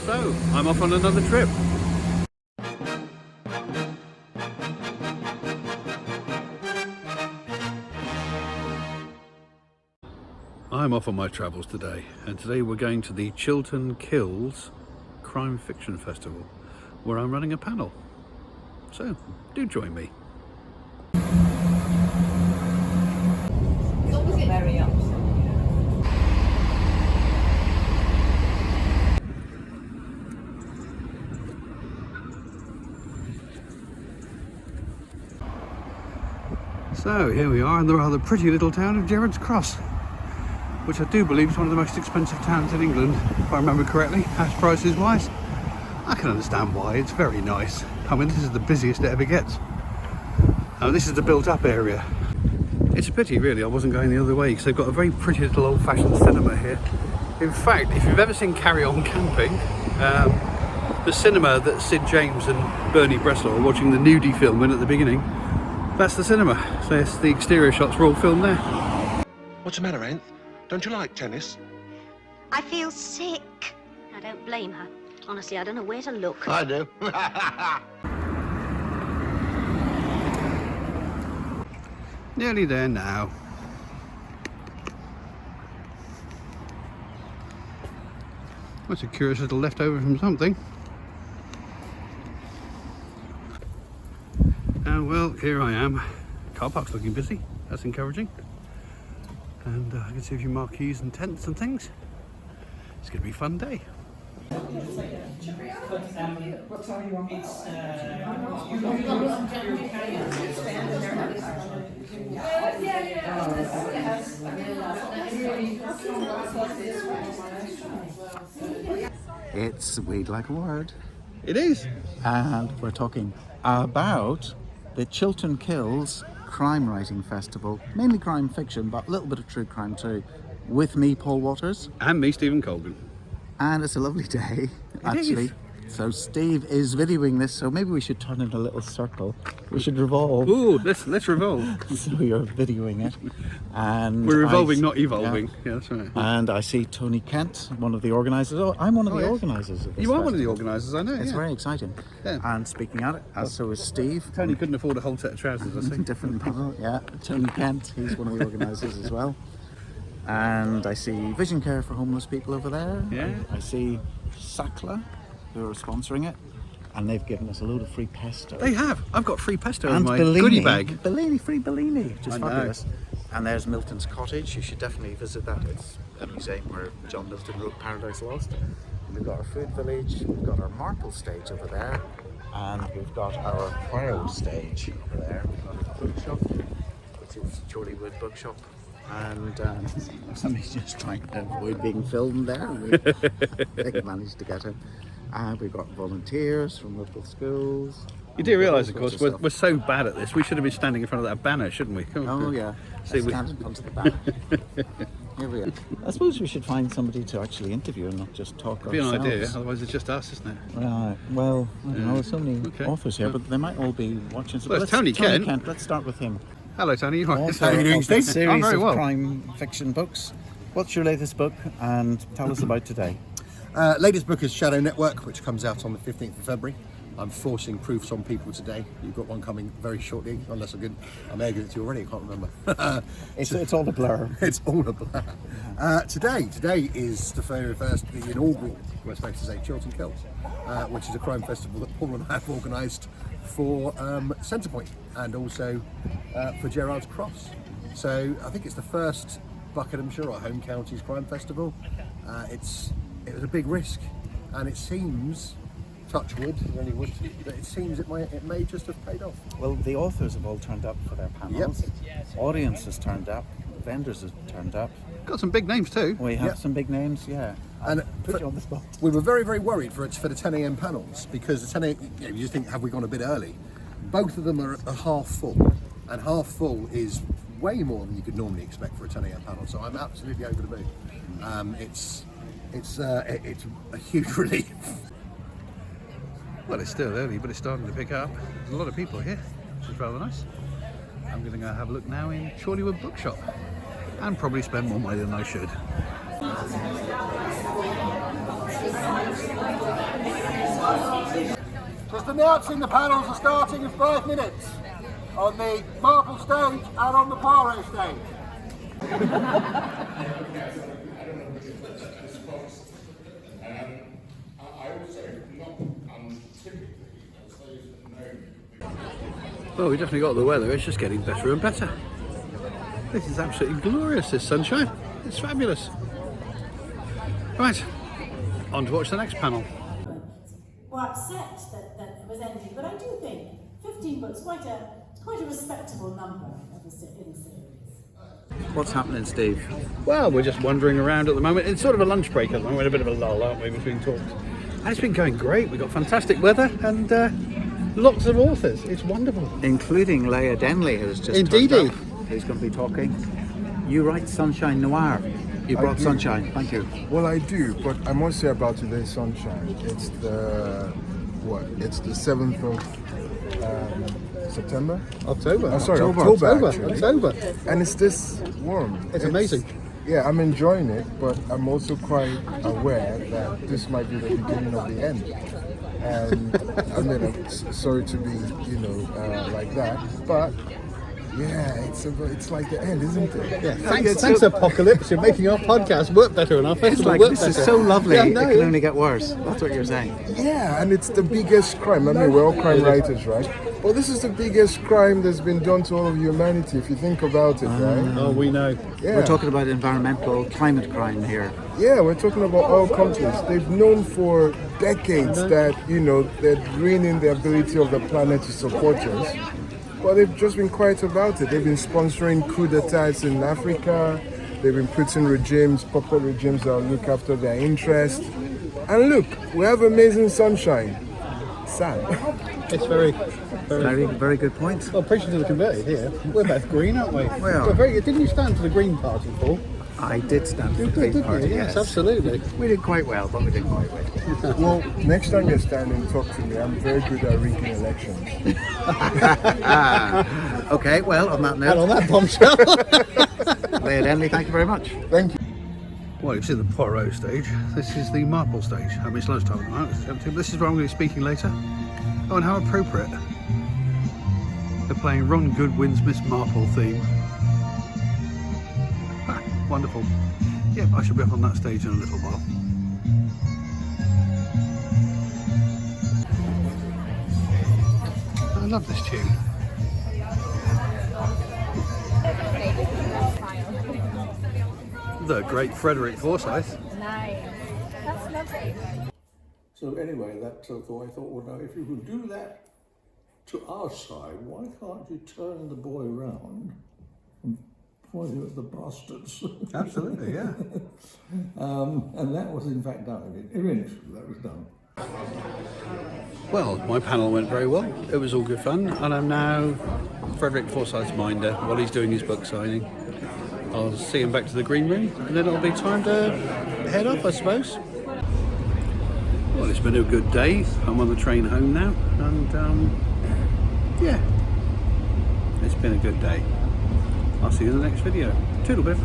So, I'm off on another trip. I'm off on my travels today, and today we're going to the Chiltern Kills Crime Fiction Festival, where I'm running a panel. So, do join me. So here we are in the rather pretty little town of Gerrards Cross, which I do believe is one of the most expensive towns in England, if I remember correctly, house prices wise. I can understand why, it's very nice. I mean, this is the busiest it ever gets. This is the built up area. It's a pity really I wasn't going the other way, because they've got a very pretty little old fashioned cinema here. In fact, if you've ever seen Carry On Camping, the cinema that Sid James and Bernie Breslau are watching the nudie film in at the beginning, that's the cinema. So yes, the exterior shots were all filmed there. What's the matter, Anth? Don't you like tennis? I feel sick. I don't blame her. Honestly, I don't know where to look. I do. Nearly there now. That's a curious little leftover from something. And well, here I am. Car park's looking busy. That's encouraging. And I can see a few marquees and tents and things. It's going to be a fun day. It's We'd Like a Word. It is. And we're talking about the Chiltern Kills Crime Writing Festival. Mainly crime fiction, but a little bit of true crime too. With me, Paul Waters. And me, Stephen Colgan. And it's a lovely day, actually. Is. So Steve is videoing this, so maybe we should turn in a little circle. We should revolve. Ooh, let's revolve. So you're videoing it. And we're revolving, not evolving. Yeah, that's right. And I see Tony Kent, one of the organisers. Oh, I'm one of the organisers of this. You are festival. one of the organisers, I know. It's very exciting. Yeah. And speaking at it, as so is Steve. Tony couldn't afford a whole set of trousers, I see. Different panel, yeah. Tony Kent, he's one of the organisers as well. And I see Vision Care for Homeless People over there. Yeah. I see Sackler, who are sponsoring it. And they've given us a load of free pesto. They have. I've got free pesto and in my Bellini, goodie bag. Bellini, free Bellini, which is I know. fabulous. And there's Milton's Cottage. You should definitely visit that. It's a museum where John Milton wrote Paradise Lost. And we've got our food village. We've got our Marple stage over there. And we've got our crowd stage over there. We've got our bookshop, which is Chorleywood Bookshop. And somebody's just trying to avoid being filmed there. They managed to get him. And we've got volunteers from local schools. You do realise, of course, we're so bad at this. We should have been standing in front of that banner, shouldn't we? Come on. Oh yeah, See, stand in front of the banner. Here we are. I suppose we should find somebody to actually interview and not just talk It'd be ourselves. an idea, otherwise it's just us, isn't it? Right. Well, I don't know, there's so many authors here, but they might all be watching. So Well, it's Tony Kent. Let's start with him. Hello, Tony. You all right? How are you doing, Steve? Series I'm very of well. crime fiction books. What's your latest book? And tell us about today. Latest book is Shadow Network, which comes out on the 15th of February. I'm forcing proofs on people today. You've got one coming very shortly, unless I may have given it to you already, I can't remember. It's all a blur. It's all a blur. Today is the very first, the inaugural, we're supposed to say, Chiltern Kills, which is a crime festival that Paul and I have organised for Centrepoint and also for Gerrards Cross. So I think it's the first Buckinghamshire or home counties crime festival. It was a big risk, and it seems, touch wood, only wood, that it seems it may just have paid off. Well, the authors have all turned up for their panels. Yep. Audience has turned up. Vendors have turned up. Got some big names too. We have some big names, yeah. And put you on the spot. We were very, very worried for the 10 a.m. panels, because the 10 a.m., you just think, have we gone a bit early? Both of them are half full, and half full is way more than you could normally expect for a 10 a.m. panel. So I'm absolutely over the moon. It's a huge relief. Well, it's still early, but it's starting to pick up. There's a lot of people here, which is rather nice. I'm going to go have a look now in Chorleywood Bookshop and probably spend more money than I should. Just announcing the panels are starting in 5 minutes on the marble stage and on the Poirot stage. Well, we definitely got the weather. It's just getting better and better. This is absolutely glorious, this sunshine. It's fabulous. Right, on to watch the next panel. Were upset that it was ending, but I do think 15 books, quite a respectable number in a series. What's happening, Steve? Well, we're just wandering around at the moment. It's sort of a lunch break at the moment. We're in a bit of a lull, aren't we, between talks? And it's been going great. We've got fantastic weather and lots of authors. It's wonderful. Including Leah Denley, who's just Indeedy. turned up, who's going to be talking. You write Sunshine Noir. You brought do. sunshine. Thank you. Well, I do, but I must say about today's sunshine. It's the It's the 7th of September. October. October. Actually. October. And it's this warm. It's amazing. Yeah, I'm enjoying it, but I'm also quite aware that this might be the beginning of the end. And I mean, I'm sorry to be, like that, but. Yeah, it's like the end, isn't it? Yeah, thanks Apocalypse. You're making our podcast work better and our festival work This better. is so lovely. Yeah, It no, can yeah. only get worse. That's what you're saying. Yeah, and it's the biggest crime. I mean, we're all crime writers, right? Well, this is the biggest crime that's been done to all of humanity, if you think about it, right? Oh, we know. Yeah. We're talking about environmental climate crime here. Yeah, we're talking about oil companies. They've known for decades that, they're draining the ability of the planet to support us. But they've just been quiet about it. They've been sponsoring coup d'etats in Africa. They've been putting popular regimes that look after their interests. And look, we have amazing sunshine. Sad. It's very Very good point. well, preaching to the converted here. We're both green, aren't we? Well. We're very good. Didn't you stand for the Green Party, Paul? I did stand for the Green Didn't Party. you? Yes, absolutely. We did quite well, but we didn't quite well. Well, next time you're standing, talk to me. I'm very good at rigging elections. Okay, well, on that And note, on that bombshell. Leah Denley, thank you very much. Thank you. Well, you've seen the Poirot stage. This is the Marple stage. I mean, it's lunchtime at the moment. It's empty, but this is where I'm going to be speaking later. Oh, and how appropriate. They're playing Ron Goodwin's Miss Marple theme. Ah, wonderful. Yep, I shall be up on that stage in a little while. I love this tune. The great Frederick Forsyth. Nice. That's lovely. So anyway, I thought, well, now if you can do that to our side, why can't you turn the boy round and point him at the bastards? Absolutely, yeah. And that was in fact done. Eventually, that was done. Well, my panel went very well. It was all good fun, and I'm now Frederick Forsyth's minder while he's doing his book signing. I'll see him back to the green room, and then it'll be time to head off, I suppose. Well, it's been a good day. I'm on the train home now, and yeah, it's been a good day. I'll see you in the next video. Toodle bit.